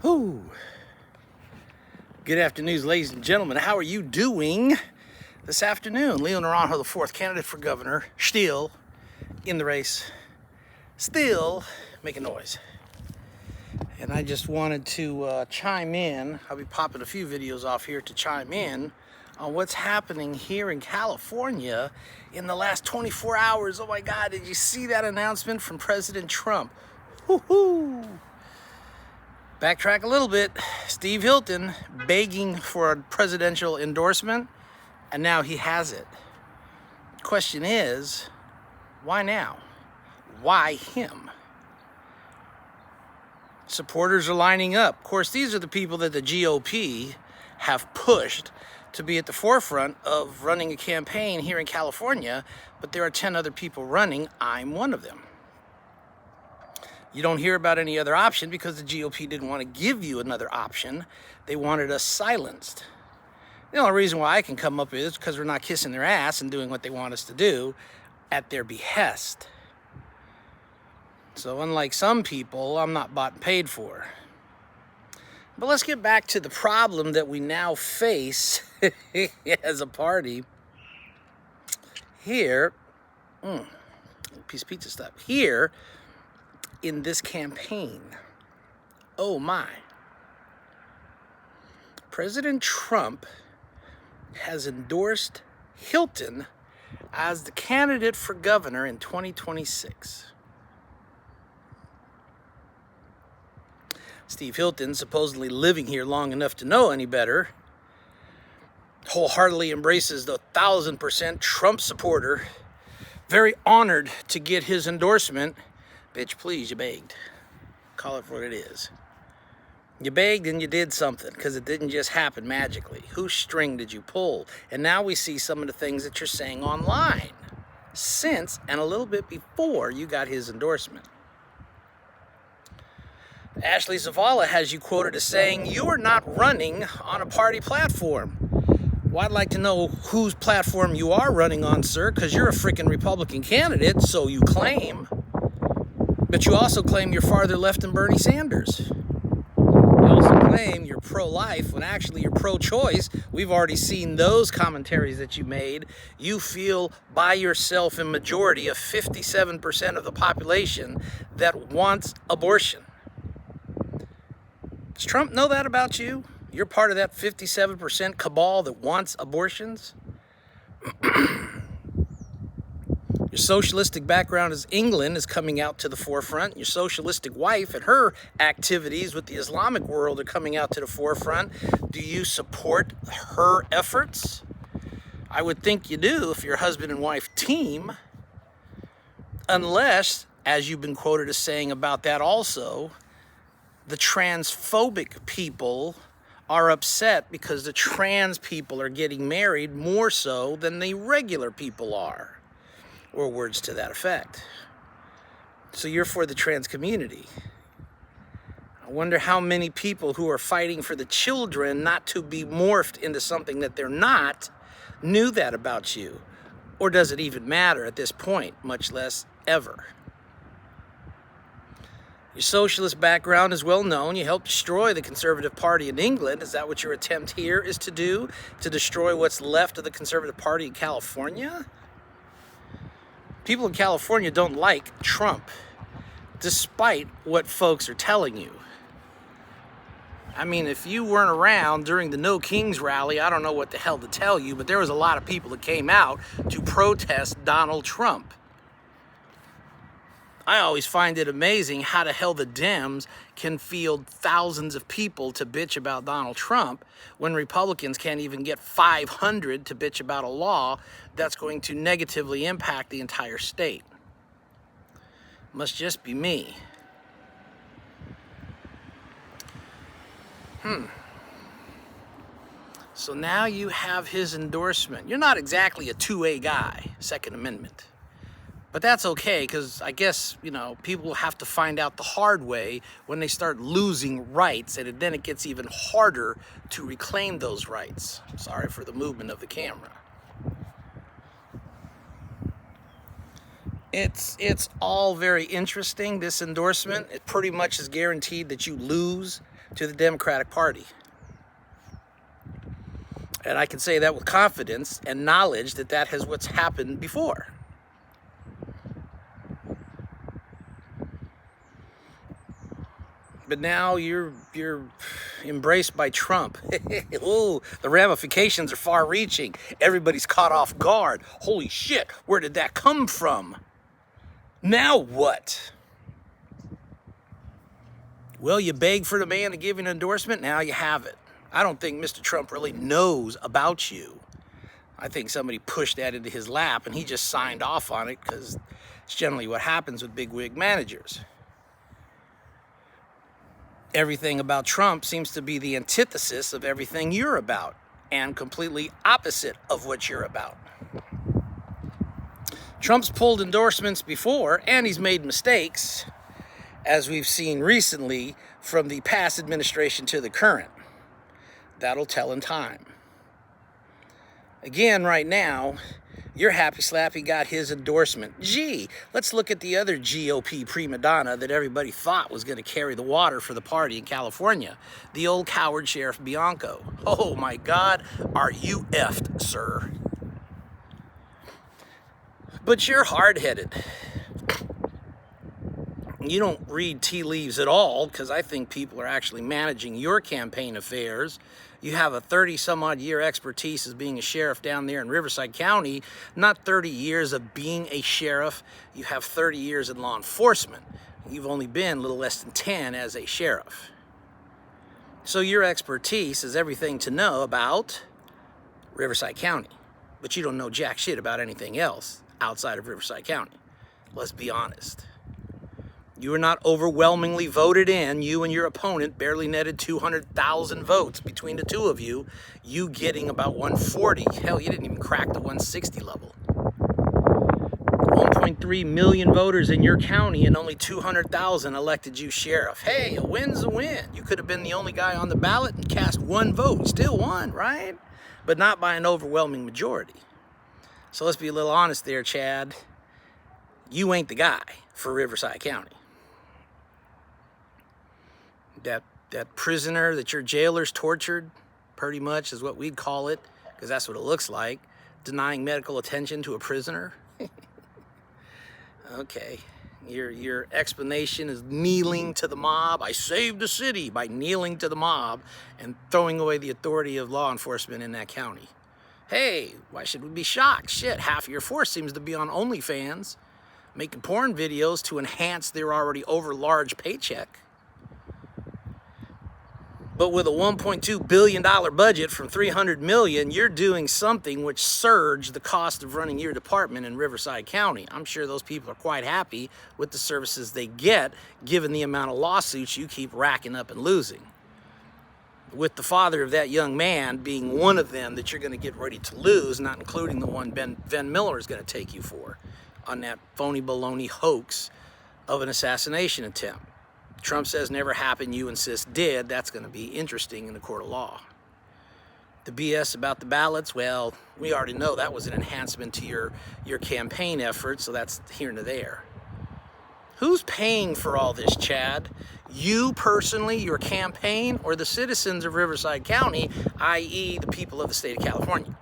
Whew. Good afternoon, ladies and gentlemen. How are you doing this afternoon? Leo Naranjo, the fourth candidate for governor, still in the race, still making noise. And I just wanted to chime in. I'll be popping a few videos off here to chime in on what's happening here in California in the last 24 hours. Oh my God, did you see that announcement from President Trump? Woo-hoo! Backtrack a little bit. Steve Hilton begging for a presidential endorsement, and now he has it. Question is, why now? Why him? Supporters are lining up. Of course, these are the people that the GOP have pushed to be at the forefront of running a campaign here in California, but there are 10 other people running. I'm one of them. You don't hear about any other option because the GOP didn't want to give you another option. They wanted us silenced. The only reason why I can come up is because we're not kissing their ass and doing what they want us to do at their behest. So unlike some people, I'm not bought and paid for. But let's get back to the problem that we now face as a party here. Piece of pizza stuff. Here in this campaign. Oh my. President Trump has endorsed Hilton as the candidate for governor in 2026. Steve Hilton, supposedly living here long enough to know any better, wholeheartedly embraces the 1,000% Trump supporter, very honored to get his endorsement. Bitch, please, you begged. Call it for what it is. You begged and you did something, because it didn't just happen magically. Whose string did you pull? And now we see some of the things that you're saying online since and a little bit before you got his endorsement. Ashley Zavala has you quoted as saying, "You are not running on a party platform." Well, I'd like to know whose platform you are running on, sir, because you're a freaking Republican candidate, so you claim. But you also claim you're farther left than Bernie Sanders. You also claim you're pro-life when actually you're pro-choice. We've already seen those commentaries that you made. You feel by yourself in majority of 57% of the population that wants abortion. Does Trump know that about you? You're part of that 57% cabal that wants abortions? Your socialistic background as England is coming out to the forefront. Your socialistic wife and her activities with the Islamic world are coming out to the forefront. Do you support her efforts? I would think you do if you're a husband and wife team. Unless, as you've been quoted as saying about that also, the transphobic people are upset because the trans people are getting married more so than the regular people are. Or words to that effect. So you're for the trans community. I wonder how many people who are fighting for the children not to be morphed into something that they're not knew that about you. Or does it even matter at this point, much less ever? Your socialist background is well known. You helped destroy the Conservative Party in England. Is that what your attempt here is to do? To destroy what's left of the Conservative Party in California? People in California don't like Trump, despite what folks are telling you. I mean, if you weren't around during the No Kings rally, I don't know what the hell to tell you, but there was a lot of people that came out to protest Donald Trump. I always find it amazing how the hell the Dems can field thousands of people to bitch about Donald Trump when Republicans can't even get 500 to bitch about a law that's going to negatively impact the entire state. Must just be me. So now you have his endorsement. You're not exactly a 2A guy, Second Amendment. But that's okay, because I guess, people have to find out the hard way when they start losing rights, and then it gets even harder to reclaim those rights. Sorry for the movement of the camera. It's all very interesting, this endorsement. It pretty much is guaranteed that you lose to the Democratic Party. And I can say that with confidence and knowledge that that has what's happened before. But now you're embraced by Trump. Ooh, the ramifications are far-reaching. Everybody's caught off guard. Holy shit, where did that come from? Now what? Well, you begged for the man to give you an endorsement, now you have it. I don't think Mr. Trump really knows about you. I think somebody pushed that into his lap and he just signed off on it because it's generally what happens with bigwig managers. Everything about Trump seems to be the antithesis of everything you're about and completely opposite of what you're about. Trump's pulled endorsements before and he's made mistakes, as we've seen recently from the past administration to the current. That'll tell in time. Again, right now, your happy slappy got his endorsement. Gee, let's look at the other GOP prima donna that everybody thought was going to carry the water for the party in California. The old coward Sheriff Bianco. Oh my God, are you effed, sir? But you're hard-headed. You don't read tea leaves at all, because I think people are actually managing your campaign affairs. You have a 30-some-odd-year expertise as being a sheriff down there in Riverside County. Not 30 years of being a sheriff. You have 30 years in law enforcement. You've only been a little less than 10 as a sheriff. So your expertise is everything to know about Riverside County. But you don't know jack shit about anything else outside of Riverside County. Let's be honest. You were not overwhelmingly voted in. You and your opponent barely netted 200,000 votes between the two of you. You getting about 140. Hell, you didn't even crack the 160 level. 1.3 million voters in your county and only 200,000 elected you sheriff. Hey, a win's a win. You could have been the only guy on the ballot and cast one vote. Still won, right? But not by an overwhelming majority. So let's be a little honest there, Chad. You ain't the guy for Riverside County. That prisoner that your jailers tortured, pretty much is what we'd call it, because that's what it looks like, denying medical attention to a prisoner. Okay, your explanation is kneeling to the mob. I saved the city by kneeling to the mob and throwing away the authority of law enforcement in that county. Hey, why should we be shocked? Shit, half of your force seems to be on OnlyFans, making porn videos to enhance their already over-large paycheck. But with a $1.2 billion budget from $300 million, you're doing something which surged the cost of running your department in Riverside County. I'm sure those people are quite happy with the services they get, given the amount of lawsuits you keep racking up and losing. With the father of that young man being one of them that you're going to get ready to lose, not including the one Ben Miller is going to take you for on that phony baloney hoax of an assassination attempt. Trump says never happened, you insist did. That's going to be interesting in the court of law. The BS about the ballots, well, we already know that was an enhancement to your campaign effort, so that's here and there. Who's paying for all this, Chad? You personally, your campaign, or the citizens of Riverside County, i.e. the people of the state of California?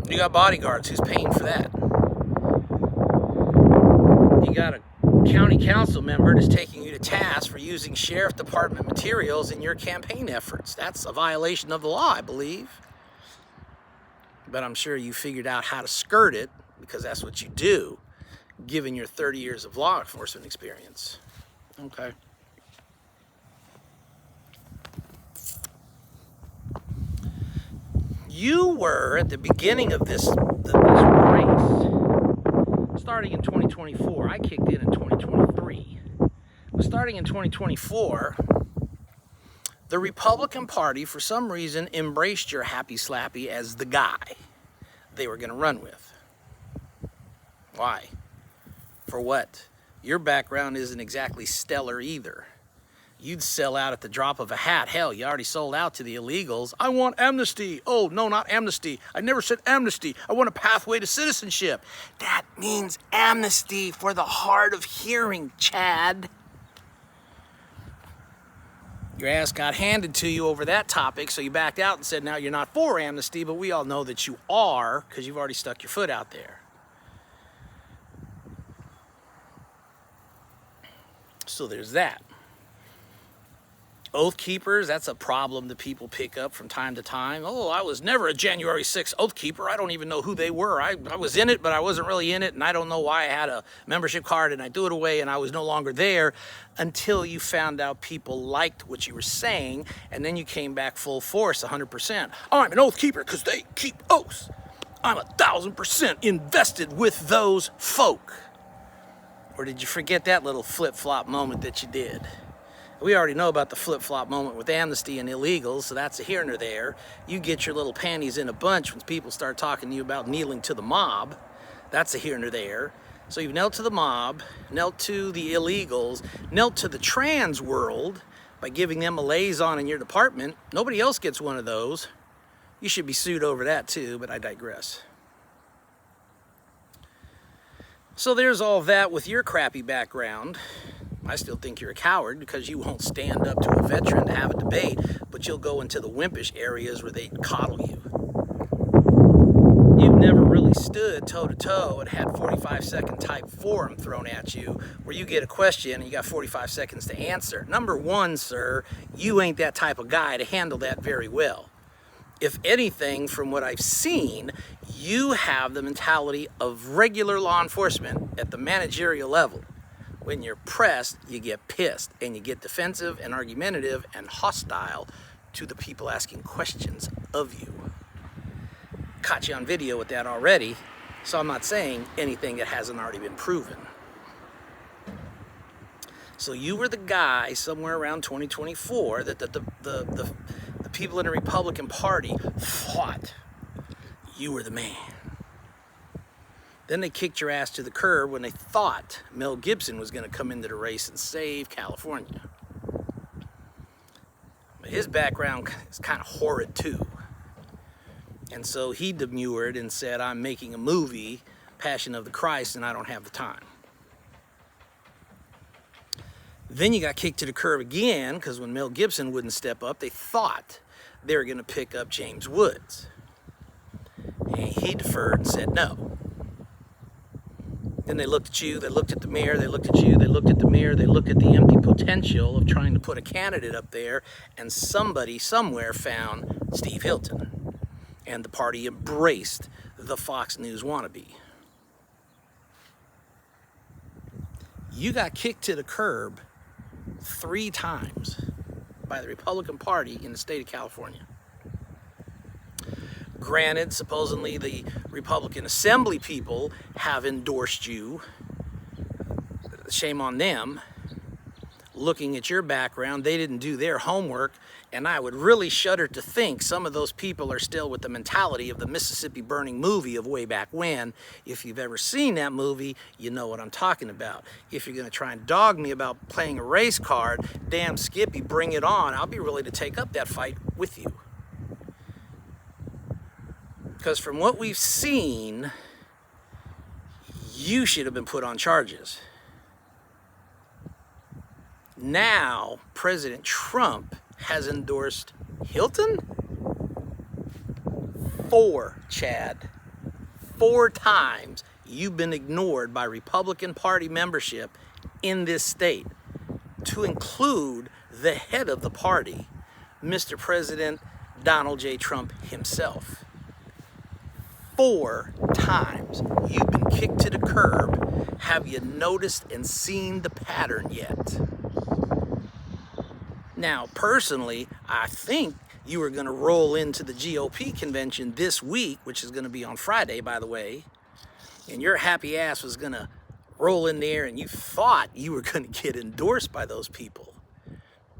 You got bodyguards, who's paying for that? You got a county council member that's taking you to task for using sheriff department materials in your campaign efforts. That's a violation of the law, I believe. But I'm sure you figured out how to skirt it, because that's what you do, given your 30 years of law enforcement experience. Okay. You were at the beginning of this race, starting in 2024. I kicked in 2023. But starting in 2024, the Republican Party, for some reason, embraced your happy slappy as the guy they were going to run with. Why? For what? Your background isn't exactly stellar either. You'd sell out at the drop of a hat. Hell, you already sold out to the illegals. I want amnesty. Oh, no, not amnesty. I never said amnesty. I want a pathway to citizenship. That means amnesty for the hard of hearing, Chad. Your ass got handed to you over that topic, so you backed out and said, now you're not for amnesty, but we all know that you are because you've already stuck your foot out there. So there's that. Oath keepers, that's a problem that people pick up from time to time. Oh, I was never a January 6th oath keeper. I don't even know who they were. I was in it, but I wasn't really in it, and I don't know why I had a membership card and I threw it away and I was no longer there, until you found out people liked what you were saying, and then you came back full force, 100%. I'm an oath keeper because they keep oaths. I'm 1,000% invested with those folk. Or did you forget that little flip-flop moment that you did? We already know about the flip-flop moment with amnesty and illegals, so that's a here and there. You get your little panties in a bunch when people start talking to you about kneeling to the mob. That's a here and there. So you've knelt to the mob, knelt to the illegals, knelt to the trans world by giving them a liaison in your department. Nobody else gets one of those. You should be sued over that too, but I digress. So there's all that with your crappy background. I still think you're a coward because you won't stand up to a veteran to have a debate, but you'll go into the wimpish areas where they coddle you. You've never really stood toe-to-toe and had 45-second type forum thrown at you where you get a question and you got 45 seconds to answer. Number one, sir, you ain't that type of guy to handle that very well. If anything, from what I've seen, you have the mentality of regular law enforcement at the managerial level. When you're pressed, you get pissed and you get defensive and argumentative and hostile to the people asking questions of you. Caught you on video with that already, so I'm not saying anything that hasn't already been proven. So you were the guy somewhere around 2024 that the people in the Republican Party thought you were the man. Then they kicked your ass to the curb when they thought Mel Gibson was going to come into the race and save California. But his background is kind of horrid too. And so he demurred and said, I'm making a movie, Passion of the Christ, and I don't have the time. Then you got kicked to the curb again because when Mel Gibson wouldn't step up, they thought they were going to pick up James Woods. And he deferred and said no. Then they looked at you, they looked at the mirror, they looked at you, they looked at the mirror, they looked at the empty potential of trying to put a candidate up there, and somebody somewhere found Steve Hilton. And the party embraced the Fox News wannabe. You got kicked to the curb 3 times by the Republican Party in the state of California. Granted, supposedly the Republican Assembly people have endorsed you. Shame on them. Looking at your background, they didn't do their homework, and I would really shudder to think some of those people are still with the mentality of the Mississippi Burning movie of way back when. If you've ever seen that movie, you know what I'm talking about. If you're going to try and dog me about playing a race card, damn Skippy, bring it on. I'll be willing to take up that fight with you. Because from what we've seen, you should have been put on charges. Now, President Trump has endorsed Hilton? 4, Chad. 4 times you've been ignored by Republican Party membership in this state, to include the head of the party, Mr. President Donald J. Trump himself. 4 times you've been kicked to the curb. Have you noticed and seen the pattern yet? Now, personally, I think you were going to roll into the GOP convention this week, which is going to be on Friday, by the way, and your happy ass was going to roll in there and you thought you were going to get endorsed by those people.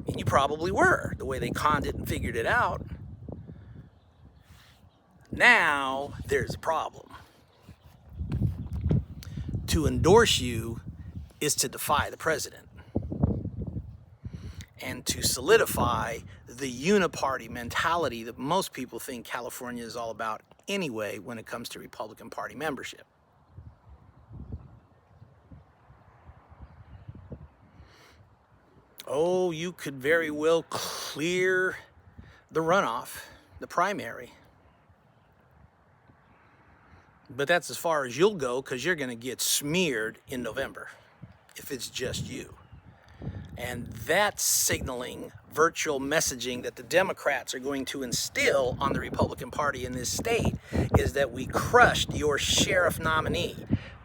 And you probably were, the way they conned it and figured it out. Now, there's a problem. To endorse you is to defy the president and to solidify the uniparty mentality that most people think California is all about anyway when it comes to Republican Party membership. Oh, you could very well clear the runoff, the primary. But that's as far as you'll go, because you're going to get smeared in November if it's just you. And that's signaling virtual messaging that the Democrats are going to instill on the Republican Party in this state, is that we crushed your sheriff nominee.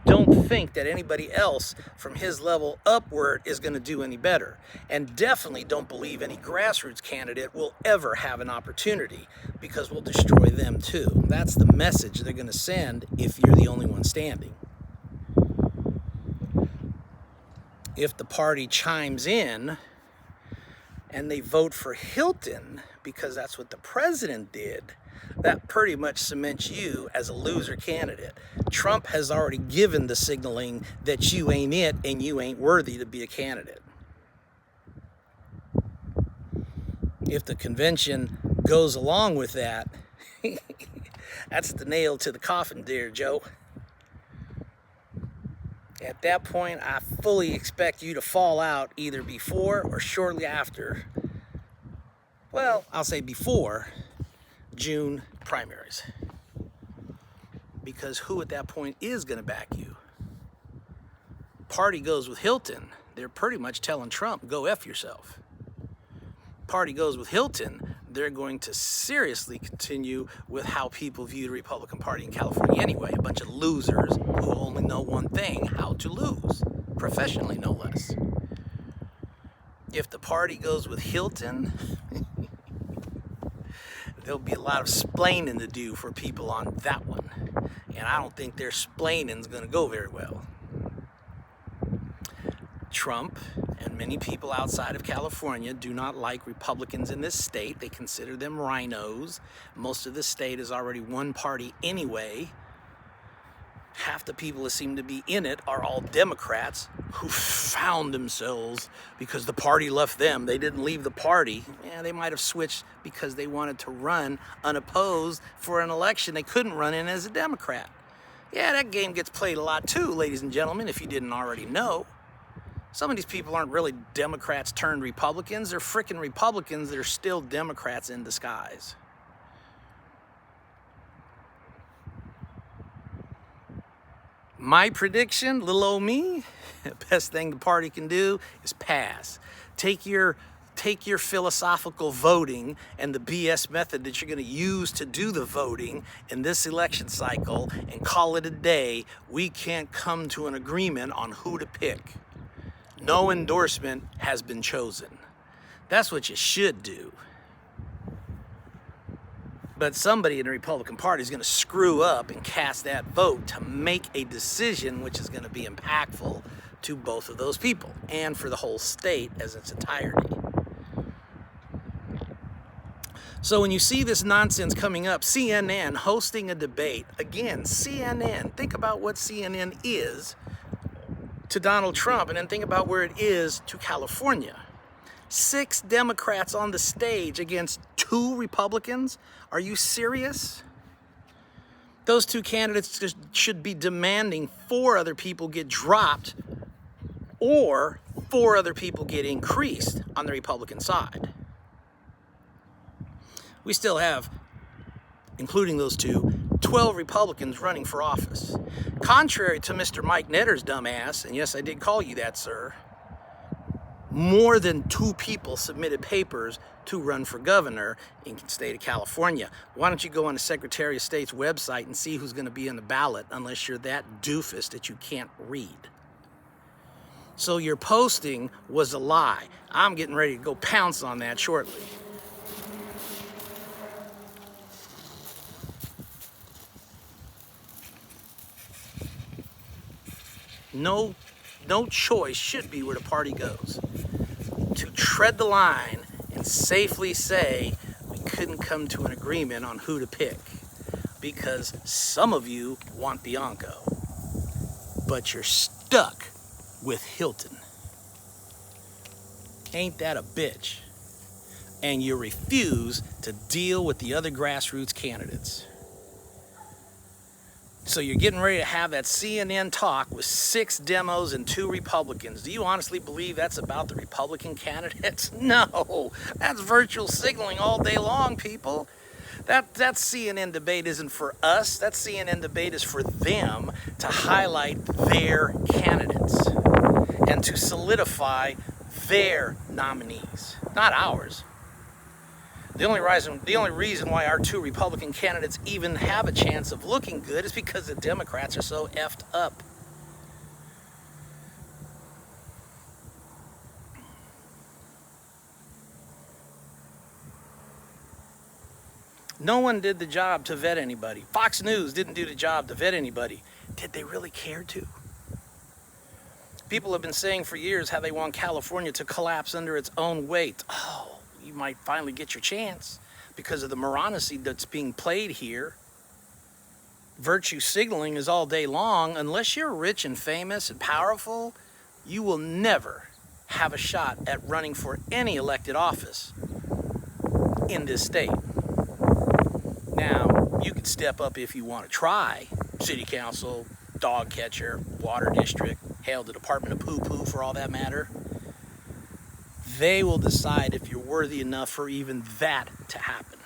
Don't think that anybody else from his level upward is going to do any better. And definitely don't believe any grassroots candidate will ever have an opportunity, because we'll destroy them too. That's the message they're going to send if you're the only one standing. If the party chimes in and they vote for Hilton because that's what the president did, that pretty much cements you as a loser candidate. Trump has already given the signaling that you ain't it and you ain't worthy to be a candidate. If the convention goes along with that, that's the nail to the coffin, dear Joe. At that point, I fully expect you to fall out either before or shortly after, well, I'll say before June primaries. Because who at that point is going to back you? Party goes with Hilton, they're pretty much telling Trump, go F yourself. Party goes with Hilton, they're going to seriously continue with how people view the Republican Party in California anyway. A bunch of losers who only know one thing, how to lose, professionally no less. If the party goes with Hilton, there'll be a lot of splaining to do for people on that one. And I don't think their splaining's going to go very well. Trump and many people outside of California do not like Republicans in this state. They consider them rhinos. Most of the state is already one party anyway. Half the people that seem to be in it are all Democrats who found themselves because the party left them. They didn't leave the party. Yeah, they might have switched because they wanted to run unopposed for an election they couldn't run in as a Democrat. Yeah, that game gets played a lot too, ladies and gentlemen, if you didn't already know. Some of these people aren't really Democrats turned Republicans. They're frickin' Republicans that are still Democrats in disguise. My prediction, little old me, the best thing the party can do is pass. Take your philosophical voting and the BS method that you're going to use to do the voting in this election cycle and call it a day. We can't come to an agreement on who to pick. No endorsement has been chosen. That's what you should do. But somebody in the Republican Party is going to screw up and cast that vote to make a decision which is going to be impactful to both of those people and for the whole state as its entirety. So when you see this nonsense coming up, CNN hosting a debate, again, CNN, think about what CNN is to Donald Trump, and then think about where it is to California. 6 Democrats on the stage against 2 Republicans? Are you serious? Those 2 candidates just should be demanding 4 other people get dropped or 4 other people get increased on the Republican side. We still have, including those 2, 12 Republicans running for office. Contrary to Mr. Mike Netter's dumbass, and yes, I did call you that, sir, more than 2 people submitted papers to run for governor in the state of California. Why don't you go on the Secretary of State's website and see who's going to be on the ballot, unless you're that doofus that you can't read. So your posting was a lie. I'm getting ready to go pounce on that shortly. No choice should be where the party goes. To tread the line and safely say we couldn't come to an agreement on who to pick because some of you want Bianco, but you're stuck with Hilton. Ain't that a bitch? And you refuse to deal with the other grassroots candidates. So you're getting ready to have that CNN talk with 6 demos and 2 Republicans. Do you honestly believe that's about the Republican candidates? No, that's virtual signaling all day long, people. That CNN debate isn't for us. That CNN debate is for them to highlight their candidates and to solidify their nominees, not ours. The only reason why our 2 Republican candidates even have a chance of looking good is because the Democrats are so effed up. No one did the job to vet anybody. Fox News didn't do the job to vet anybody. Did they really care to? People have been saying for years how they want California to collapse under its own weight. Oh, you might finally get your chance because of the moronicy that's being played here. Virtue signaling is all day long. Unless you're rich and famous and powerful, you will never have a shot at running for any elected office in this state. Now, you can step up if you want to try. City council, dog catcher, water district, hell, the Department of Poo-Poo for all that matter. They will decide if you're worthy enough for even that to happen.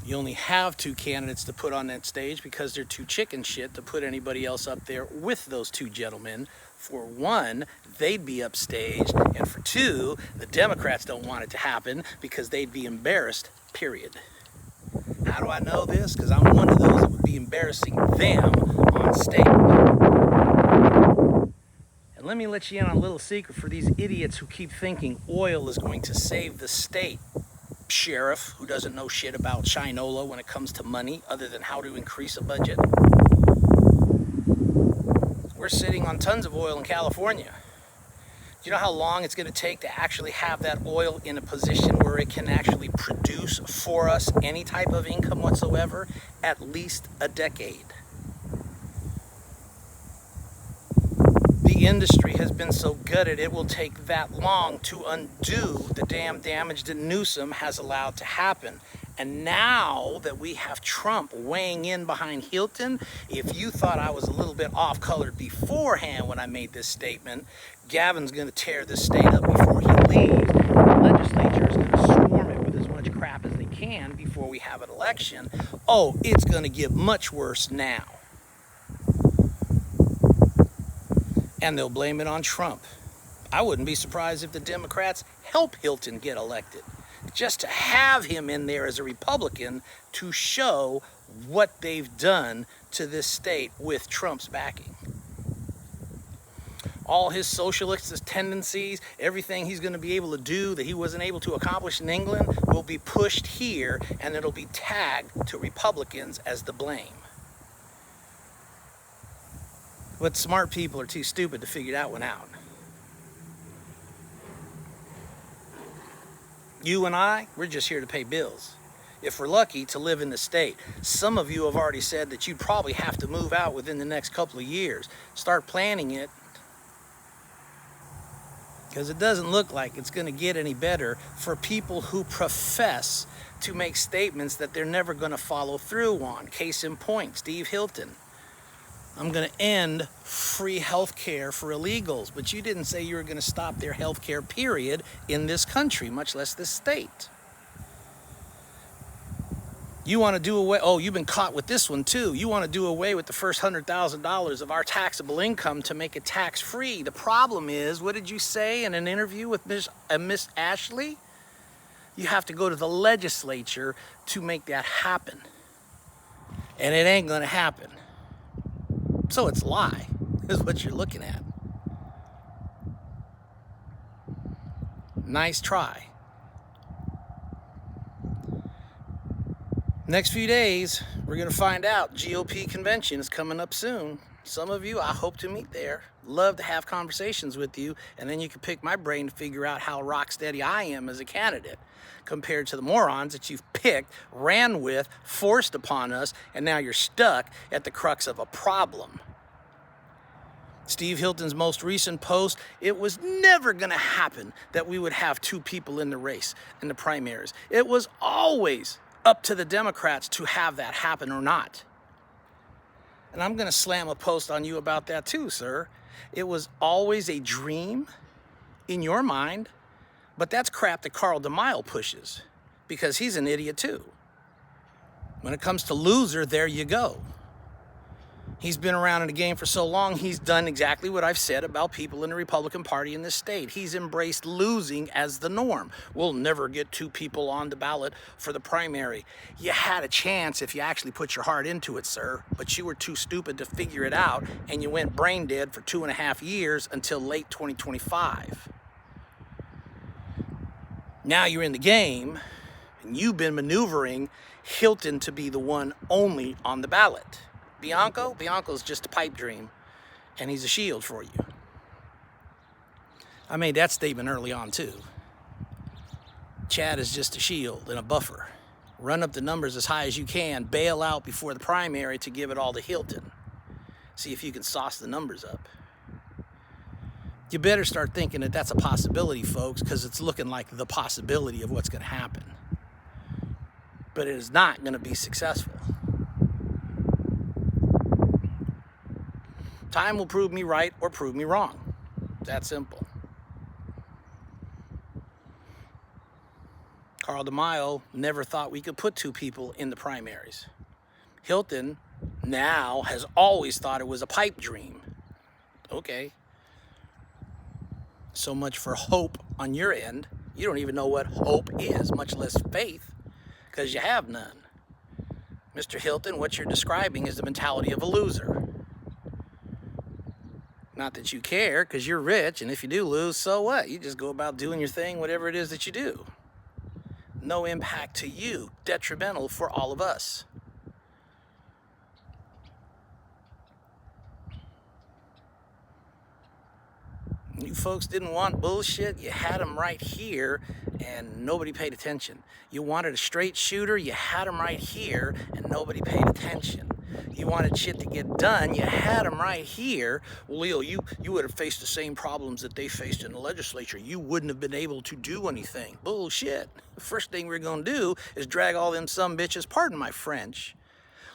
You only have 2 candidates to put on that stage because they're too chicken shit to put anybody else up there with those 2 gentlemen. For 1, they'd be upstaged, and for 2, the Democrats don't want it to happen because they'd be embarrassed, period. How do I know this? Because I'm one of those that would be embarrassing them on stage. And let me let you in on a little secret for these idiots who keep thinking oil is going to save the state. Sheriff who doesn't know shit about Shinola when it comes to money other than how to increase a budget. We're sitting on tons of oil in California. Do you know how long it's going to take to actually have that oil in a position where it can actually produce for us any type of income whatsoever? At least a decade. The industry has been so gutted, it will take that long to undo the damn damage that Newsom has allowed to happen. And now that we have Trump weighing in behind Hilton, if you thought I was a little bit off-colored beforehand when I made this statement, Gavin's going to tear this state up before he leaves. The legislature is going to swarm it with as much crap as they can before we have an election. Oh, it's going to get much worse now. And they'll blame it on Trump. I wouldn't be surprised if the Democrats help Hilton get elected, just to have him in there as a Republican to show what they've done to this state with Trump's backing. All his socialist tendencies, everything he's going to be able to do that he wasn't able to accomplish in England will be pushed here, and it'll be tagged to Republicans as the blame. But smart people are too stupid to figure that one out. You and I, we're just here to pay bills. If we're lucky to live in the state. Some of you have already said that you'd probably have to move out within the next couple of years. Start planning it. Because it doesn't look like it's going to get any better for people who profess to make statements that they're never going to follow through on. Case in point, Steve Hilton. I'm going to end free health care for illegals, but you didn't say you were going to stop their health care, period, in this country, much less this state. You want to do away, oh, you've been caught with this one too. You want to do away with the first $100,000 of our taxable income to make it tax-free. The problem is, what did you say in an interview with Miss Ashley? You have to go to the legislature to make that happen. And it ain't going to happen. So it's a lie, is what you're looking at. Nice try. Next few days, we're going to find out. GOP convention is coming up soon. Some of you, I hope to meet there. Love to have conversations with you, and then you can pick my brain to figure out how rock steady I am as a candidate compared to the morons that you've picked, ran with, forced upon us, and now you're stuck at the crux of a problem. Steve Hilton's most recent post, it was never going to happen that we would have two people in the race, in the primaries. It was always up to the Democrats to have that happen or not. And I'm going to slam a post on you about that too, sir. It was always a dream in your mind, but that's crap that Carl DeMille pushes because he's an idiot too. When it comes to loser, there you go. He's been around in the game for so long, he's done exactly what I've said about people in the Republican Party in this state. He's embraced losing as the norm. We'll never get two people on the ballot for the primary. You had a chance if you actually put your heart into it, sir, but you were too stupid to figure it out, and you went brain dead for 2.5 years until late 2025. Now you're in the game, and you've been maneuvering Hilton to be the one only on the ballot. Bianco's just a pipe dream, and he's a shield for you. I made that statement early on too. Chad is just a shield and a buffer. Run up the numbers as high as you can, bail out before the primary to give it all to Hilton. See if you can sauce the numbers up. You better start thinking that that's a possibility, folks, because it's looking like the possibility of what's going to happen. But it is not going to be successful. Time will prove me right or prove me wrong. That simple. Carl DeMille never thought we could put two people in the primaries. Hilton now has always thought it was a pipe dream. Okay. So much for hope on your end. You don't even know what hope is, much less faith, because you have none. Mr. Hilton, what you're describing is the mentality of a loser. Not that you care, because you're rich, and if you do lose, so what? You just go about doing your thing, whatever it is that you do. No impact to you, detrimental for all of us. You folks didn't want bullshit. You had them right here, and nobody paid attention. You wanted a straight shooter. You had them right here, and nobody paid attention. You wanted shit to get done. You had them right here. Well, Leo, you would have faced the same problems that they faced in the legislature. You wouldn't have been able to do anything. Bullshit. The first thing we're going to do is drag all them sumbitches, pardon my French,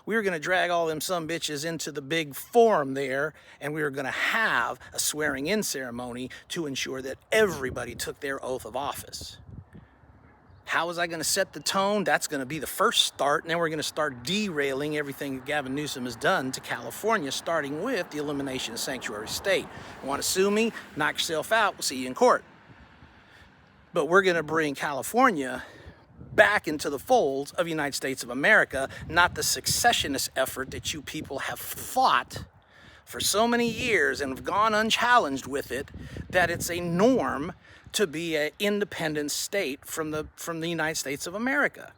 we were going to drag all them sumbitches into the big forum there, and we were going to have a swearing-in ceremony to ensure that everybody took their oath of office. How was I going to set the tone? That's going to be the first start, and then we're going to start derailing everything that Gavin Newsom has done to California, starting with the elimination of sanctuary state. You want to sue me? Knock yourself out. We'll see you in court. But we're going to bring California back into the folds of the United States of America, not the secessionist effort that you people have fought for so many years and have gone unchallenged with it, that it's a norm to be an independent state from the United States of America.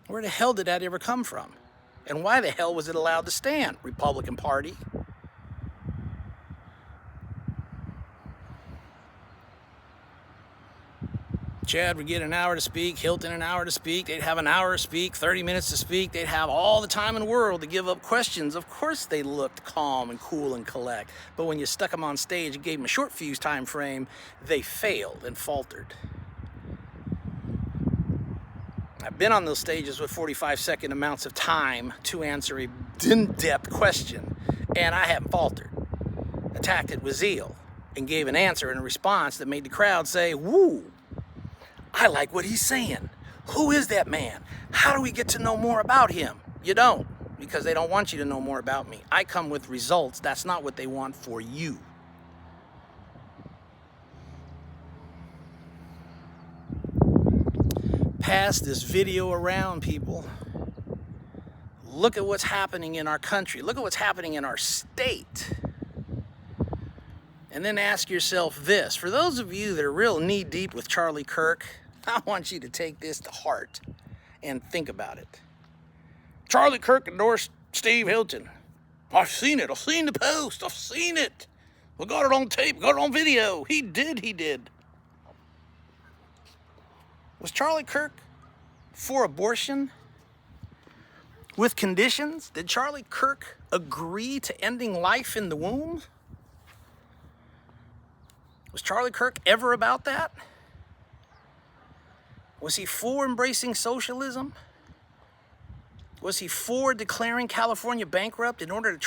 Where the hell did that ever come from? And why the hell was it allowed to stand? Republican Party. Chad would get an hour to speak, Hilton an hour to speak, they'd have an hour to speak, 30 minutes to speak, they'd have all the time in the world to give up questions. Of course they looked calm and cool and collect, but when you stuck them on stage and gave them a short fuse time frame, they failed and faltered. I've been on those stages with 45-second amounts of time to answer a in-depth question, and I haven't faltered. Attacked it with zeal and gave an answer and a response that made the crowd say, woo, I like what he's saying. Who is that man? How do we get to know more about him? You don't, because they don't want you to know more about me. I come with results. That's not what they want for you. Pass this video around, people. Look at what's happening in our country. Look at what's happening in our state. And then ask yourself this. For those of you that are real knee-deep with Charlie Kirk, I want you to take this to heart and think about it. Charlie Kirk endorsed Steve Hilton. I've seen it. I've seen the post. I've seen it. We got it on tape. Got it on video. He did. Was Charlie Kirk for abortion with conditions? Did Charlie Kirk agree to ending life in the womb? Was Charlie Kirk ever about that? Was he for embracing socialism? Was he for declaring California bankrupt in order to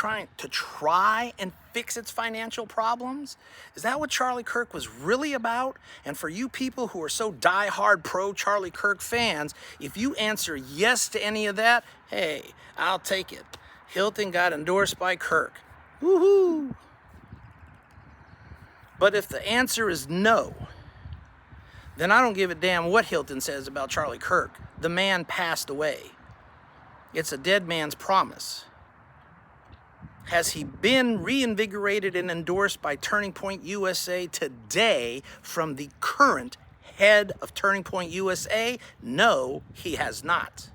try and fix its financial problems? Is that what Charlie Kirk was really about? And for you people who are so diehard pro-Charlie Kirk fans, if you answer yes to any of that, hey, I'll take it. Hilton got endorsed by Kirk. Woohoo! But if the answer is no, then I don't give a damn what Hilton says about Charlie Kirk. The man passed away. It's a dead man's promise. Has he been reinvigorated and endorsed by Turning Point USA today from the current head of Turning Point USA? No, he has not.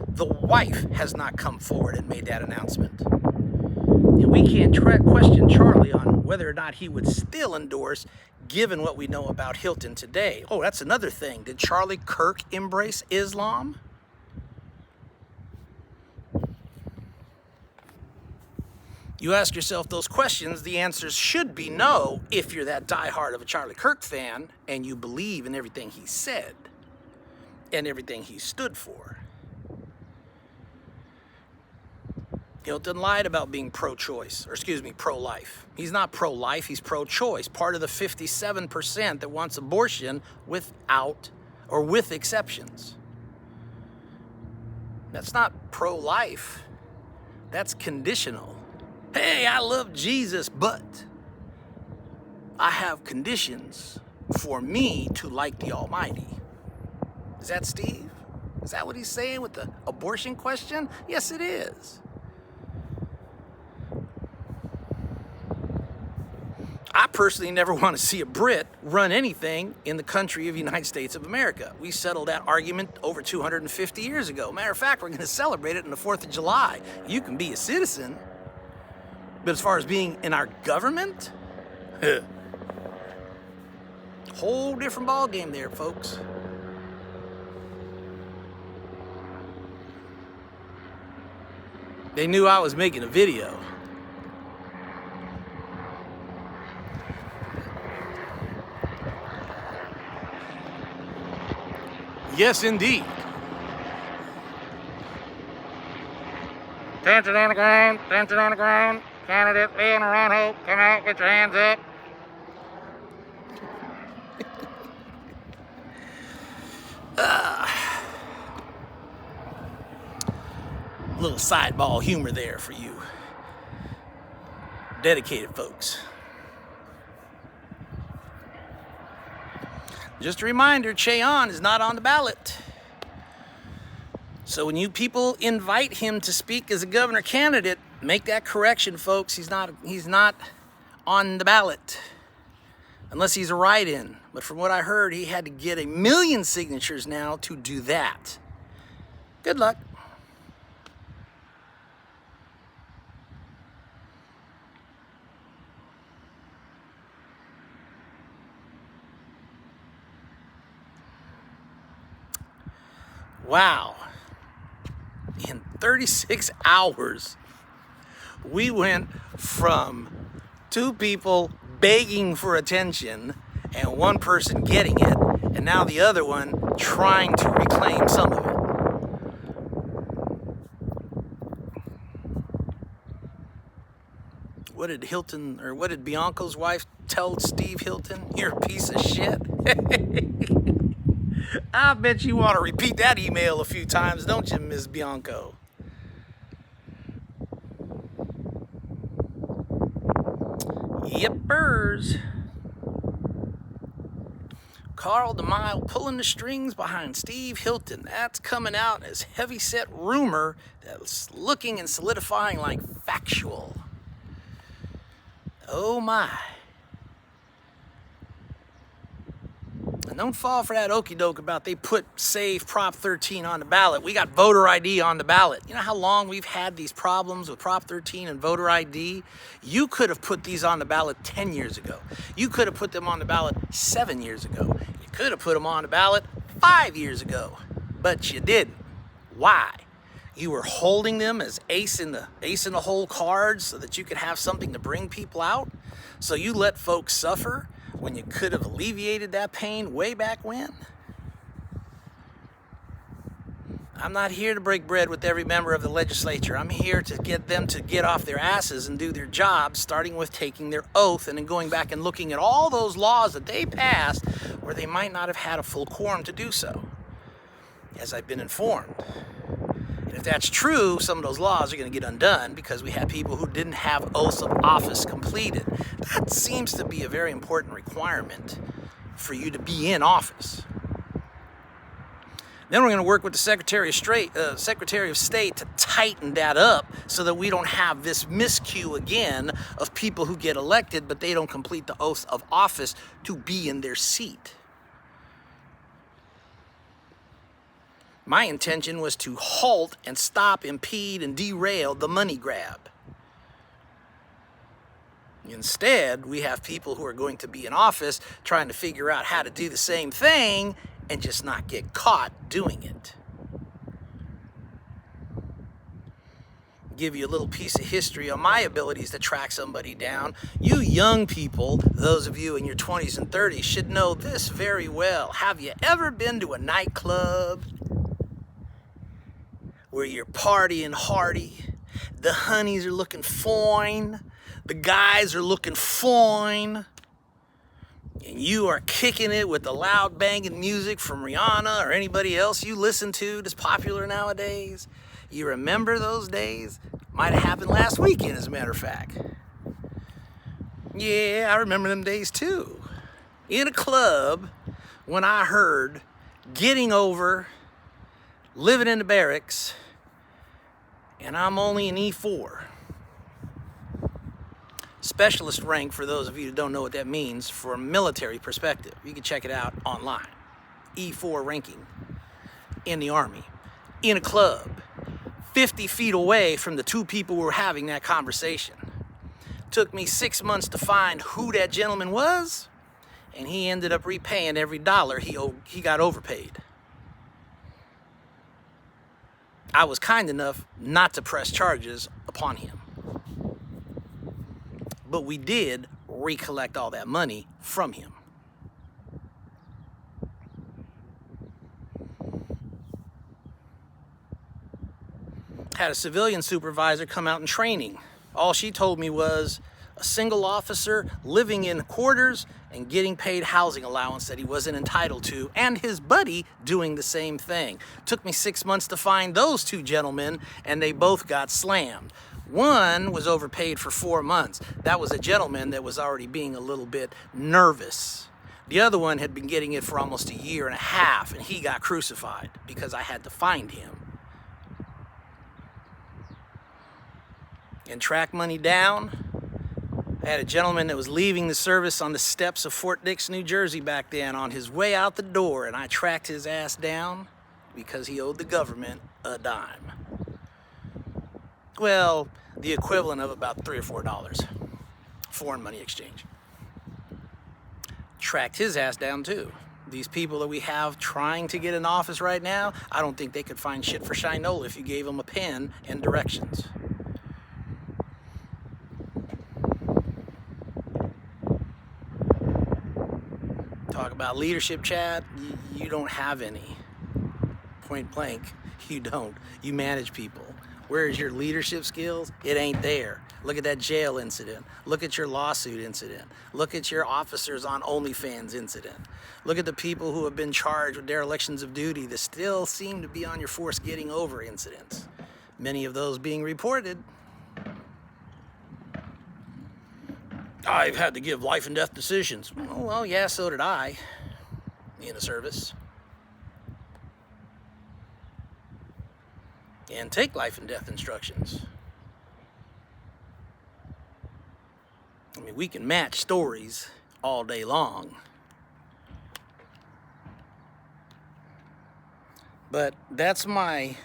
The wife has not come forward and made that announcement. And we can't question Charlie on whether or not he would still endorse, given what we know about Hilton today. Oh, that's another thing. Did Charlie Kirk embrace Islam? You ask yourself those questions, the answers should be no if you're that diehard of a Charlie Kirk fan and you believe in everything he said and everything he stood for. Hilton lied about being pro-choice, or excuse me, pro-life. He's not pro-life, he's pro-choice, part of the 57% that wants abortion without or with exceptions. That's not pro-life, that's conditional. Hey, I love Jesus, but I have conditions for me to like the Almighty. Is that Steve? Is that what he's saying with the abortion question? Yes, it is. I personally never want to see a Brit run anything in the country of the United States of America. We settled that argument over 250 years ago. Matter of fact, we're going to celebrate it on the 4th of July. You can be a citizen. But as far as being in our government, whole different ball game there, folks. They knew I was making a video. Yes, indeed. Attention on the ground, attention on the ground. Candidate Leon Naranjo, come out, get your hands up. Little sideball humor there for you dedicated folks. Just a reminder, Cheon is not on the ballot. So when you people invite him to speak as a governor candidate, make that correction, folks. He's not on the ballot unless he's a write-in. But from what I heard, he had to get 1 million signatures now to do that. Good luck. Wow. In 36 hours, we went from 2 people begging for attention and 1 person getting it, and now the other one trying to reclaim some of it. What did Hilton, or what did Bianco's wife tell Steve Hilton? You're a piece of shit. I bet you want to repeat that email a few times, don't you, Ms. Bianco? Yippers. Carl DeMille pulling the strings behind Steve Hilton. That's coming out as heavy-set rumor that's looking and solidifying like factual. Oh my. And don't fall for that okie doke about they put Save Prop 13 on the ballot. We got voter ID on the ballot. You know how long we've had these problems with Prop 13 and voter ID? You could have put these on the ballot 10 years ago. You could have put them on the ballot 7 years ago. You could have put them on the ballot 5 years ago. But you didn't. Why? You were holding them as ace in the hole cards so that you could have something to bring people out. So you let folks suffer when you could have alleviated that pain way back when. I'm not here to break bread with every member of the legislature. I'm here to get them to get off their asses and do their jobs, starting with taking their oath and then going back and looking at all those laws that they passed where they might not have had a full quorum to do so, as I've been informed. And if that's true, some of those laws are going to get undone because we have people who didn't have oaths of office completed. That seems to be a very important requirement for you to be in office. Then we're going to work with the Secretary of State to tighten that up so that we don't have this miscue again of people who get elected but they don't complete the oath of office to be in their seat. My intention was to halt and stop, impede, and derail the money grab. Instead, we have people who are going to be in office trying to figure out how to do the same thing and just not get caught doing it. Give you a little piece of history on my abilities to track somebody down. You young people, those of you in your 20s and 30s, should know this very well. Have you ever been to a nightclub where you're partying hardy, the honeys are looking fine, the guys are looking fine, and you are kicking it with the loud banging music from Rihanna or anybody else you listen to that's popular nowadays? You remember those days? Might have happened last weekend, as a matter of fact. Yeah, I remember them days too. In a club, when I heard Getting Over, Living in the Barracks, and I'm only an E4. Specialist rank, for those of you who don't know what that means, for a military perspective. You can check it out online. E4 ranking in the Army, in a club, 50 feet away from the two people who were having that conversation. Took me 6 months to find who that gentleman was, and he ended up repaying every dollar he got overpaid. I was kind enough not to press charges upon him. But we did recollect all that money from him. Had a civilian supervisor come out in training. All she told me was a single officer living in quarters and getting paid housing allowance that he wasn't entitled to, and his buddy doing the same thing. Took me 6 months to find those two gentlemen, and they both got slammed. One was overpaid for 4 months. That was a gentleman that was already being a little bit nervous. The other one had been getting it for almost a year and a half, and he got crucified because I had to find him. And track money down. I had a gentleman that was leaving the service on the steps of Fort Dix, New Jersey back then on his way out the door, and I tracked his ass down because he owed the government a dime. Well, the equivalent of about $3 or $4, foreign money exchange. Tracked his ass down too. These people that we have trying to get in office right now, I don't think they could find shit for Shinola if you gave them a pen and directions. Talk about leadership, Chad. You don't have any. Point blank, you don't. You manage people. Where's your leadership skills? It ain't there. Look at that jail incident. Look at your lawsuit incident. Look at your officers on OnlyFans incident. Look at the people who have been charged with derelictions of duty that still seem to be on your force getting over incidents. Many of those being reported. I've had to give life and death decisions. Well, yeah, so did I in the service. And take life and death instructions. I mean, we can match stories all day long. But that's my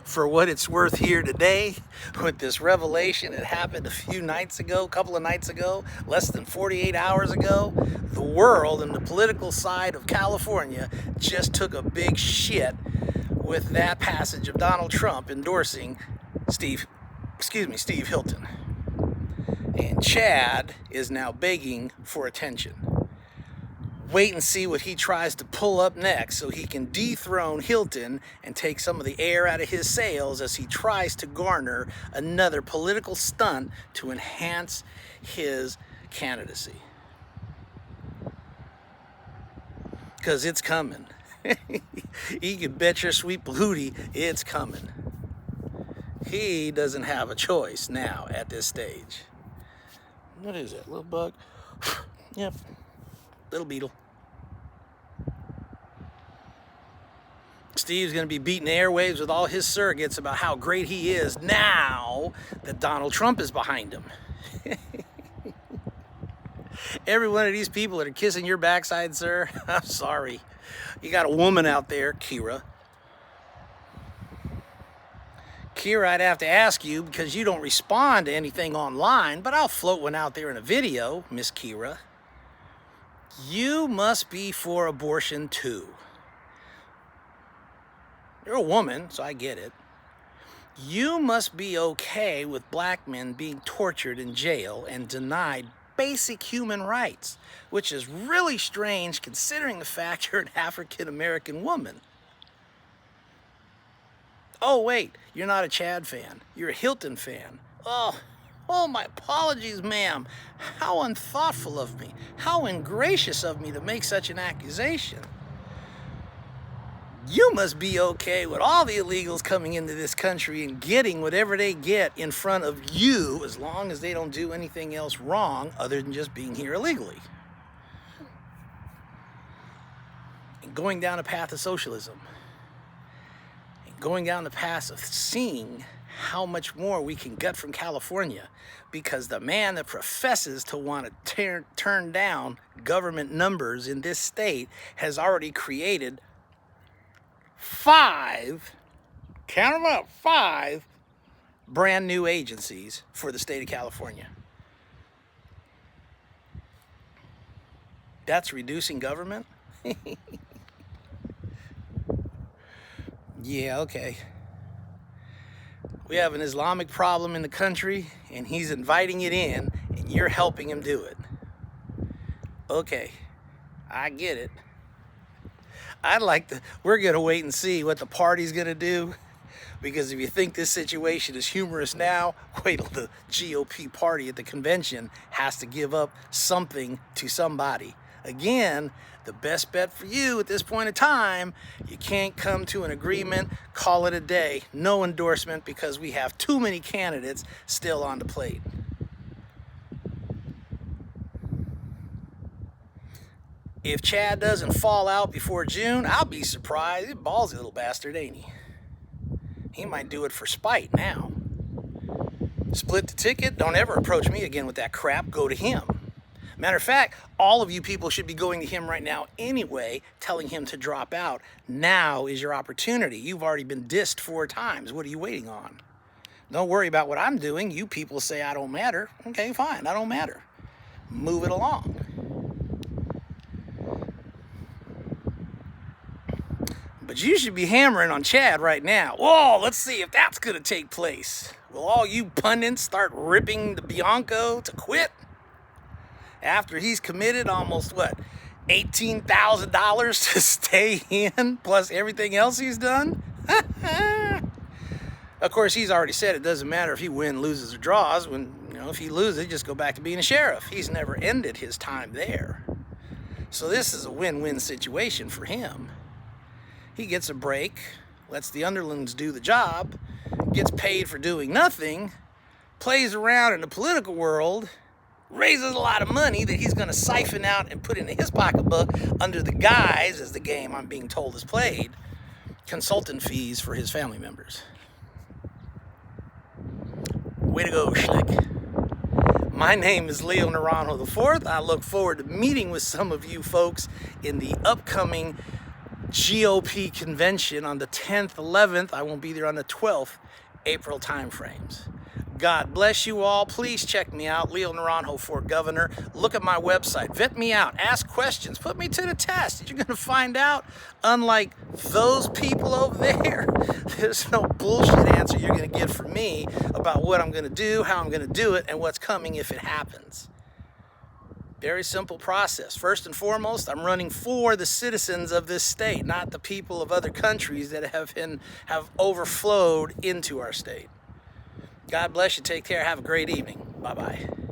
for what it's worth here today with this revelation. It happened a couple of nights ago, less than 48 hours ago. The world and the political side of California just took a big shit with that passage of Donald Trump endorsing Steve Hilton. And Chad is now begging for attention. Wait and see what he tries to pull up next so he can dethrone Hilton and take some of the air out of his sails as he tries to garner another political stunt to enhance his candidacy. Because it's coming. You can bet your sweet Bahootie it's coming. He doesn't have a choice now at this stage. What is that, little bug? Yep, little beetle. Steve's going to be beating the airwaves with all his surrogates about how great he is now that Donald Trump is behind him. Every one of these people that are kissing your backside, sir, I'm sorry. You got a woman out there, Kira. Kira, I'd have to ask you because you don't respond to anything online, but I'll float one out there in a video, Miss Kira. You must be for abortion too. You're a woman, so I get it. You must be okay with black men being tortured in jail and denied basic human rights, which is really strange considering the fact you're an African-American woman. Oh, wait, you're not a Chad fan. You're a Hilton fan. Oh, my apologies, ma'am. How unthoughtful of me. How ingracious of me to make such an accusation. You must be okay with all the illegals coming into this country and getting whatever they get in front of you as long as they don't do anything else wrong other than just being here illegally. And going down a path of socialism. And going down the path of seeing how much more we can gut from California because the man that professes to want to turn down government numbers in this state has already created 5 brand new agencies for the state of California. That's reducing government? Yeah, okay. We have an Islamic problem in the country, and he's inviting it in, and you're helping him do it. Okay, I get it. We're going to wait and see what the party's going to do, because if you think this situation is humorous now, wait till the GOP party at the convention has to give up something to somebody. Again, the best bet for you at this point in time, you can't come to an agreement, call it a day, no endorsement, because we have too many candidates still on the plate. If Chad doesn't fall out before June, I'll be surprised. He's a ballsy little bastard, ain't he? He might do it for spite now. Split the ticket. Don't ever approach me again with that crap. Go to him. Matter of fact, all of you people should be going to him right now anyway, telling him to drop out. Now is your opportunity. You've already been dissed 4 times. What are you waiting on? Don't worry about what I'm doing. You people say I don't matter. Okay, fine. I don't matter. Move it along. But you should be hammering on Chad right now. Whoa, let's see if that's going to take place. Will all you pundits start ripping the Bianco to quit? After he's committed almost, $18,000 to stay in, plus everything else he's done? Of course, he's already said it doesn't matter if he wins, loses, or draws. If he loses, just go back to being a sheriff. He's never ended his time there. So this is a win-win situation for him. He gets a break, lets the underlings do the job, gets paid for doing nothing, plays around in the political world, raises a lot of money that he's going to siphon out and put into his pocketbook under the guise, as the game I'm being told is played, consultant fees for his family members. Way to go, Schlick. My name is Leo Naranjo IV. I look forward to meeting with some of you folks in the upcoming GOP convention on the 10th, 11th. I won't be there on the 12th, April timeframes. God bless you all. Please check me out, Leo Naranjo for governor. Look at my website. Vet me out. Ask questions. Put me to the test. You're going to find out, unlike those people over there, there's no bullshit answer you're going to get from me about what I'm going to do, how I'm going to do it, and what's coming if it happens. Very simple process. First and foremost, I'm running for the citizens of this state, not the people of other countries that have overflowed into our state. God bless you. Take care. Have a great evening. Bye-bye.